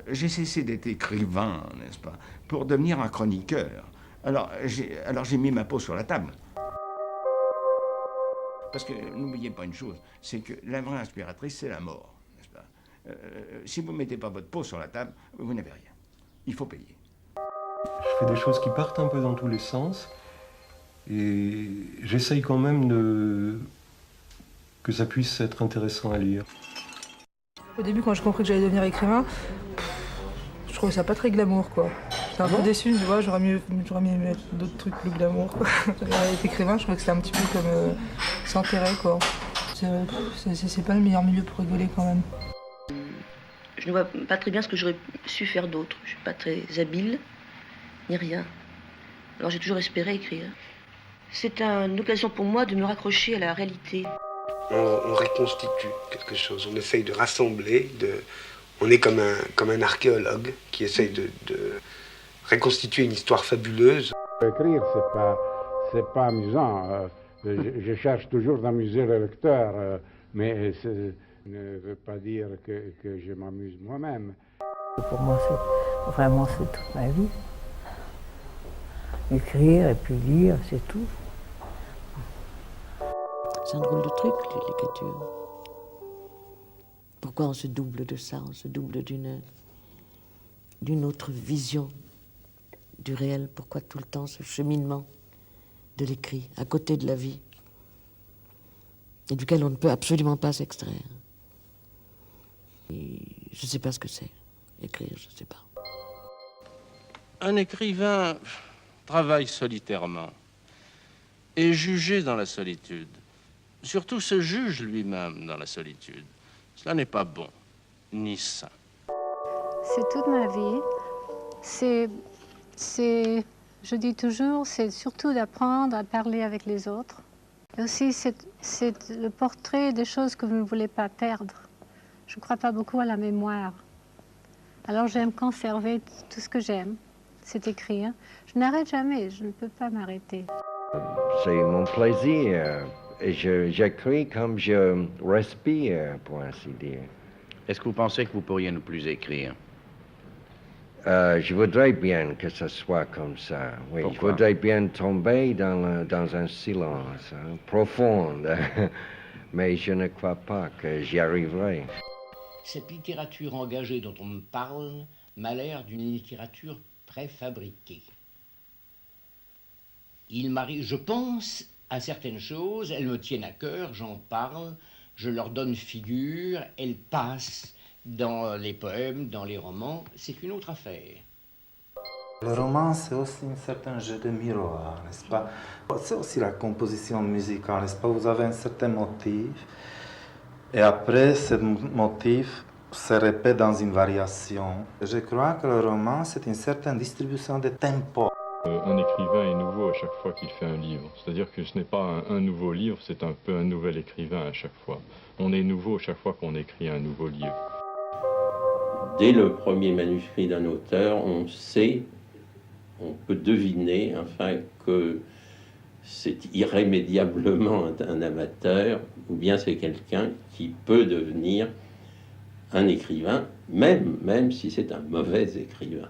J'ai cessé d'être écrivain, n'est-ce pas, pour devenir un chroniqueur. Alors j'ai mis ma peau sur la table. Parce que n'oubliez pas une chose, c'est que la vraie inspiratrice, c'est la mort, n'est-ce pas? Si vous ne mettez pas votre peau sur la table, vous n'avez rien. Il faut payer. Je fais des choses qui partent un peu dans tous les sens. Et j'essaye quand même que ça puisse être intéressant à lire. Au début, quand j'ai compris que j'allais devenir écrivain, je trouvais ça pas très glamour, quoi. J'étais un peu déçue, tu vois, j'aurais mieux mettre d'autres trucs plus glamour, quoi. Être écrivain, je trouvais que c'était un petit peu comme s'enterrer, quoi. C'est pas le meilleur milieu pour rigoler, quand même. Je ne vois pas très bien ce que j'aurais su faire d'autre. Je suis pas très habile, ni rien. Alors j'ai toujours espéré écrire. C'est une occasion pour moi de me raccrocher à la réalité. On reconstitue quelque chose, on essaye de rassembler, on est comme un archéologue qui essaye de reconstituer une histoire fabuleuse. Écrire, c'est pas amusant. Je cherche toujours d'amuser le lecteur, mais ça ne veut pas dire que je m'amuse moi-même. Pour moi, c'est toute ma vie. Écrire et puis lire, c'est tout. C'est un drôle de truc, l'écriture. Pourquoi on se double de ça? On se double d'une autre vision du réel. Pourquoi tout le temps ce cheminement de l'écrit, à côté de la vie, et duquel on ne peut absolument pas s'extraire? Et je ne sais pas ce que c'est, écrire, je ne sais pas. Un écrivain travaille solitairement, est jugé dans la solitude. Surtout se juge lui-même dans la solitude. Cela n'est pas bon, ni sain. C'est toute ma vie. Je dis toujours, c'est surtout d'apprendre à parler avec les autres. Et aussi, c'est le portrait des choses que vous ne voulez pas perdre. Je ne crois pas beaucoup à la mémoire. Alors j'aime conserver tout ce que j'aime, c'est écrire. Je n'arrête jamais, je ne peux pas m'arrêter. C'est mon plaisir. Et j'écris comme je respire, pour ainsi dire. Est-ce que vous pensez que vous pourriez ne plus écrire? Je voudrais bien que ce soit comme ça. Oui, pourquoi? Je voudrais bien tomber dans un silence profond. Mais je ne crois pas que j'y arriverai. Cette littérature engagée dont on me parle m'a l'air d'une littérature préfabriquée. Il m'arrive, je pense à certaines choses, elles me tiennent à cœur, j'en parle, je leur donne figure, elles passent dans les poèmes, dans les romans, c'est une autre affaire. Le roman, c'est aussi un certain jeu de miroir, n'est-ce pas? C'est aussi la composition musicale, n'est-ce pas? Vous avez un certain motif, et après, ce motif se répète dans une variation. Je crois que le roman, c'est une certaine distribution de tempo. Un écrivain est nouveau à chaque fois qu'il fait un livre. C'est-à-dire que ce n'est pas un nouveau livre, c'est un peu un nouvel écrivain à chaque fois. On est nouveau chaque fois qu'on écrit un nouveau livre. Dès le premier manuscrit d'un auteur, on peut deviner, enfin, que c'est irrémédiablement un amateur, ou bien c'est quelqu'un qui peut devenir un écrivain, même si c'est un mauvais écrivain.